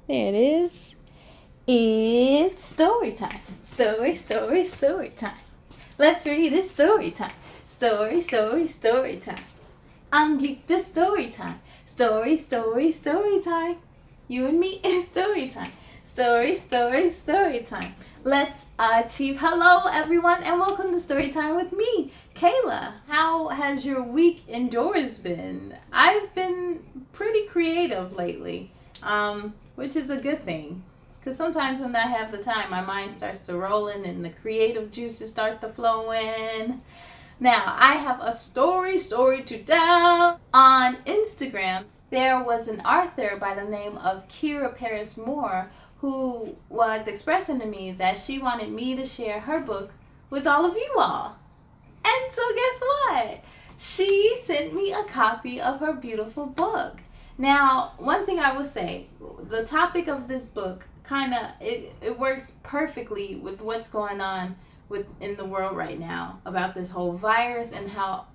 There it is. It's story time. Story time. Let's read it story time. Story time. I'm geeked this story time. Story time. You and me is story time. Story time. Let's achieve. Hello, everyone, and welcome to Story Time with me, Kayla. How has your week indoors been? I've been pretty creative lately, which is a good thing. Because sometimes when I have the time, my mind starts to roll in and the creative juices start to flow in. Now, I have a story to tell. On Instagram, there was an author by the name of Kira Parris-Moore who was expressing to me that she wanted me to share her book with all of you all. And so guess what? She sent me a copy of her beautiful book. Now, one thing I will say, the topic of this book it works perfectly with what's going on in the world right now about this whole virus and how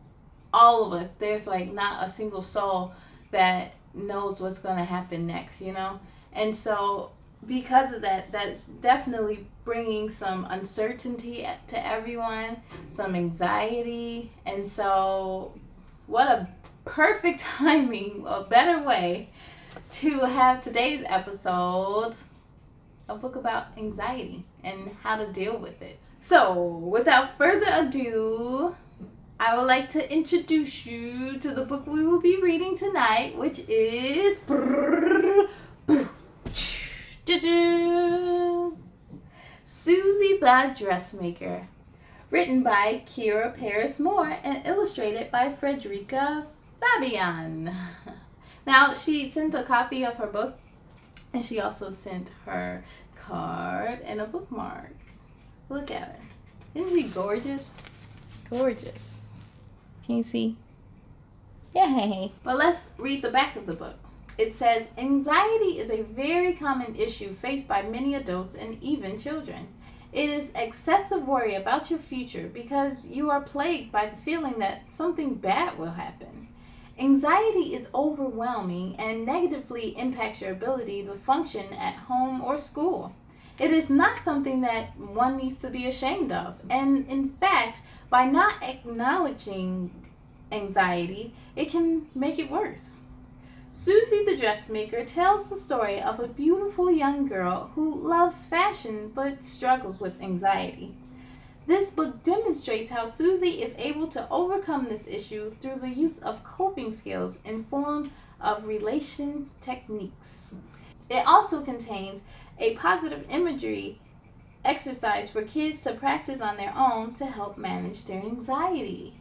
all of us, there's like not a single soul that knows what's going to happen next, you know? And so because of that, that's definitely bringing some uncertainty to everyone, some anxiety. And so what a perfect timing, a better way to have today's episode, a book about anxiety and how to deal with it. So without further ado, I would like to introduce you to the book we will be reading tonight, which is Suzy the Dressmaker, written by Kira Parris-Moore and illustrated by Frederica Fabbian. Now, she sent a copy of her book, and she also sent her card and a bookmark. Look at her. Isn't she gorgeous? Gorgeous. Can you see? Yay! But let's read the back of the book. It says, anxiety is a very common issue faced by many adults and even children. It is excessive worry about your future because you are plagued by the feeling that something bad will happen. Anxiety is overwhelming and negatively impacts your ability to function at home or school. It is not something that one needs to be ashamed of. And in fact, by not acknowledging anxiety, it can make it worse. Suzy the Dressmaker tells the story of a beautiful young girl who loves fashion but struggles with anxiety. This book demonstrates how Suzy is able to overcome this issue through the use of coping skills in form of relation techniques. It also contains a positive imagery exercise for kids to practice on their own to help manage their anxiety.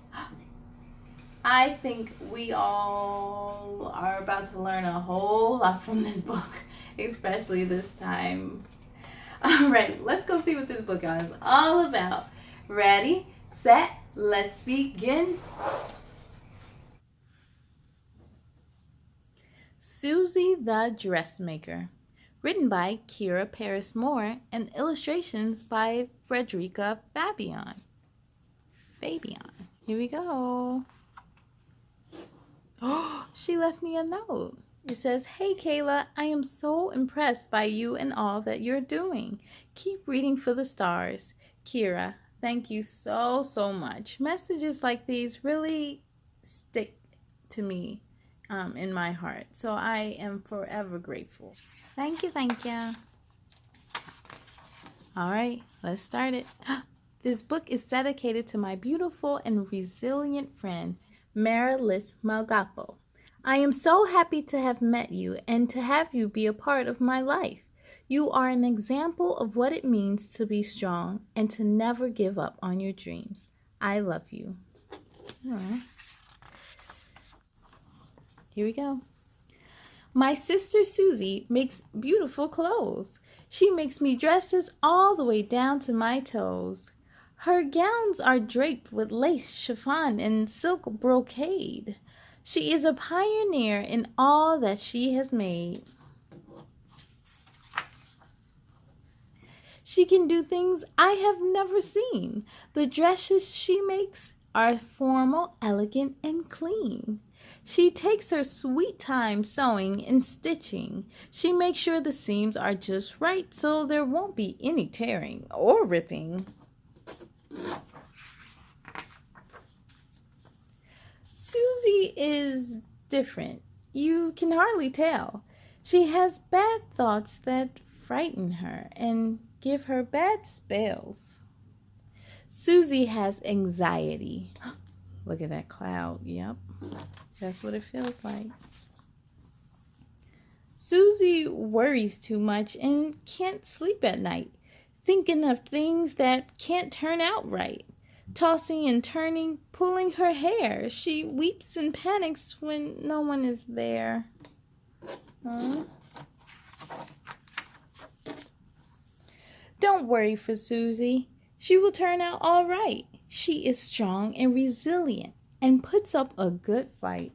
I think we all are about to learn a whole lot from this book, especially this time. Alright, let's go see what this book is all about. Ready, set, let's begin. Suzy the Dressmaker, written by Kira Parris-Moore and illustrations by Frederica Fabbian. Here we go. Oh, she left me a note. It says, hey Kayla, I am so impressed by you and all that you're doing. Keep reading for the stars. Kira, thank you so much. Messages like these really stick to me in my heart. So I am forever grateful. Thank you. All right, let's start it. This book is dedicated to my beautiful and resilient friend, Marilis Malgapo. I am so happy to have met you and to have you be a part of my life. You are an example of what it means to be strong and to never give up on your dreams. I love you. Aww. Here we go. My sister Suzy makes beautiful clothes. She makes me dresses all the way down to my toes. Her gowns are draped with lace, chiffon, and silk brocade. She is a pioneer in all that she has made. She can do things I have never seen. The dresses she makes are formal, elegant, and clean. She takes her sweet time sewing and stitching. She makes sure the seams are just right so there won't be any tearing or ripping. Suzy is different. You can hardly tell. She has bad thoughts that frighten her and give her bad spells. Suzy has anxiety. Look at that cloud. Yep, that's what it feels like. Suzy worries too much and can't sleep at night, thinking of things that can't turn out right. Tossing and turning, pulling her hair. She weeps and panics when no one is there. Don't worry for Suzy. She will turn out all right. She is strong and resilient and puts up a good fight.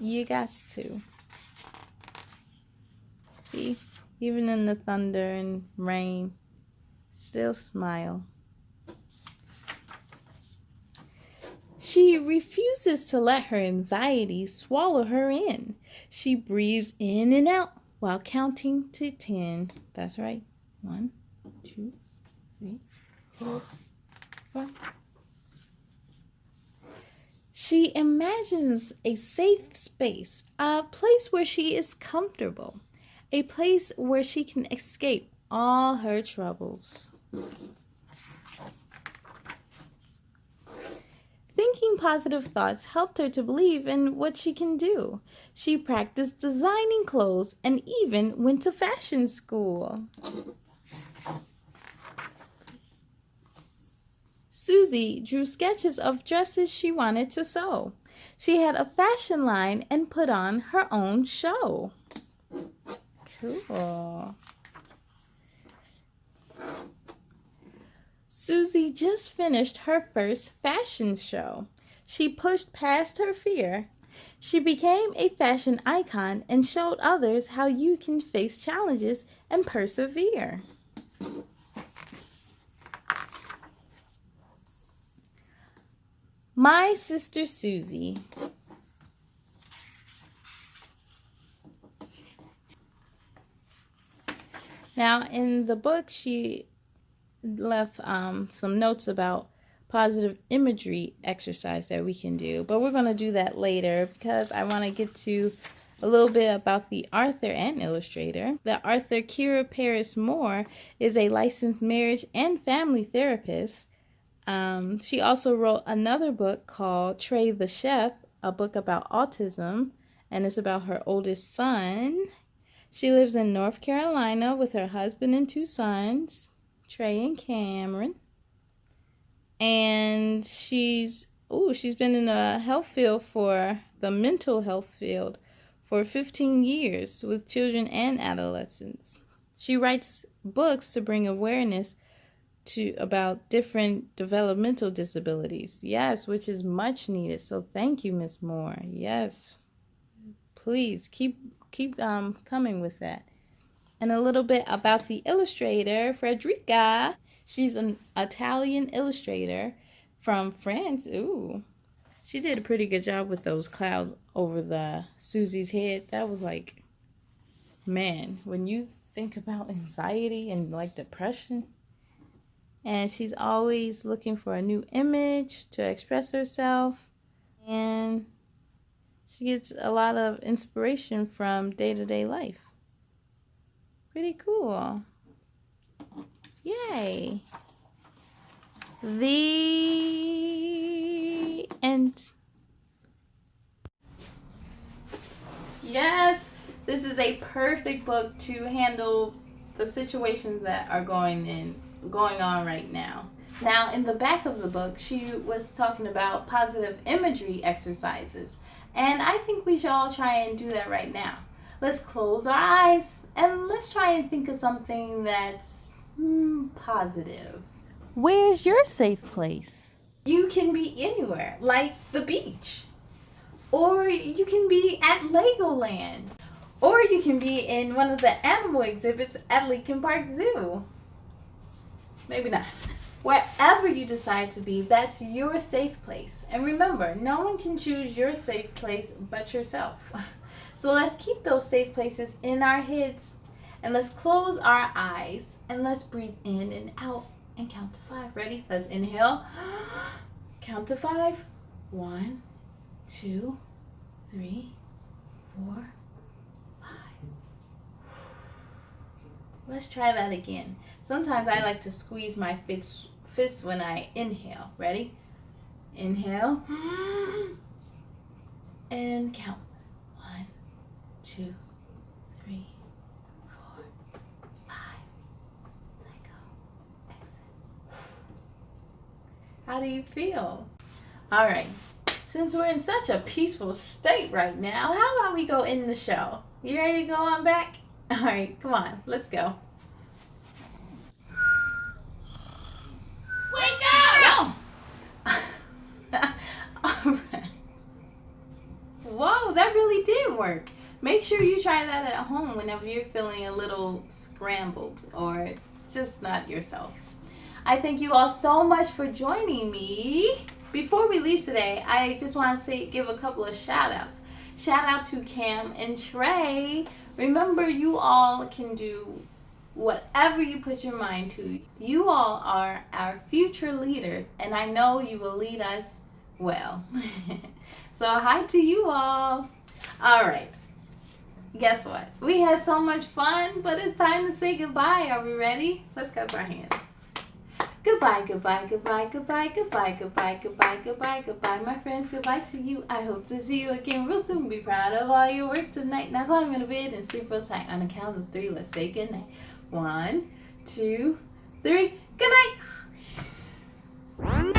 You got to. See, even in the thunder and rain, still smile. She refuses to let her anxiety swallow her in. She breathes in and out while counting to 10. That's right. 1, 2, 3, 4, 5. She imagines a safe space, a place where she is comfortable, a place where she can escape all her troubles. Thinking positive thoughts helped her to believe in what she can do. She practiced designing clothes and even went to fashion school. Suzy drew sketches of dresses she wanted to sew. She had a fashion line and put on her own show. Cool. Suzy just finished her first fashion show. She pushed past her fear. She became a fashion icon and showed others how you can face challenges and persevere. My sister Suzy. Now, in the book, she left some notes about positive imagery exercise that we can do, but we're going to do that later because I want to get to a little bit about the author and illustrator. The author, Kira Parris-Moore, is a licensed marriage and family therapist. She also wrote another book called Trey the Chef, a book about autism, and it's about her oldest son. She lives in North Carolina with her husband and 2 sons, Trey and Cameron. And she's been in the health field, for the mental health field, for 15 years with children and adolescents. She writes books to bring awareness about different developmental disabilities. Yes, which is much needed. So thank you, Miss Moore. Yes, please keep coming with that. And a little bit about the illustrator, Frederica. She's an Italian illustrator from France. Ooh, she did a pretty good job with those clouds over Suzy's head. That was like, man, when you think about anxiety and like depression. And she's always looking for a new image to express herself. And she gets a lot of inspiration from day-to-day life. Pretty cool. Yay. The end. Yes, this is a perfect book to handle the situations that are going on right now. Now, in the back of the book, she was talking about positive imagery exercises. And I think we should all try and do that right now. Let's close our eyes and let's try and think of something that's positive. Where's your safe place? You can be anywhere, like the beach. Or you can be at Legoland. Or you can be in one of the animal exhibits at Lincoln Park Zoo. Maybe not. Wherever you decide to be, that's your safe place. And remember, no one can choose your safe place but yourself. So let's keep those safe places in our heads, and let's close our eyes, and let's breathe in and out and count to 5. Ready? Let's inhale. Count to 5. 1, 2, 3, 4, 5. Let's try that again. Sometimes I like to squeeze my fists when I inhale. Ready? Inhale. And count. 1, 2, 3, 4, 5. Let go. Exit. How do you feel? All right. Since we're in such a peaceful state right now, how about we go in the show? You ready to go on back? All right, come on. Let's go. Alright. Whoa, that really did work. Make sure you try that at home whenever you're feeling a little scrambled or just not yourself. I thank you all so much for joining me. Before we leave today, I just want to give a couple of shout outs. Shout out to Cam and Trey. Remember, you all can do whatever you put your mind to. You all are our future leaders, and I know you will lead us well. So hi to you all. All right, guess what? We had so much fun, but it's time to say goodbye. Are we ready? Let's clap our hands. Goodbye, goodbye, goodbye, goodbye, goodbye, goodbye, goodbye, goodbye, goodbye, my friends. Goodbye to you. I hope to see you again real soon. Be proud of all your work tonight. Now climb into bed and sleep real tight. On the count of 3, let's say goodnight. 1, 2, 3. Good night.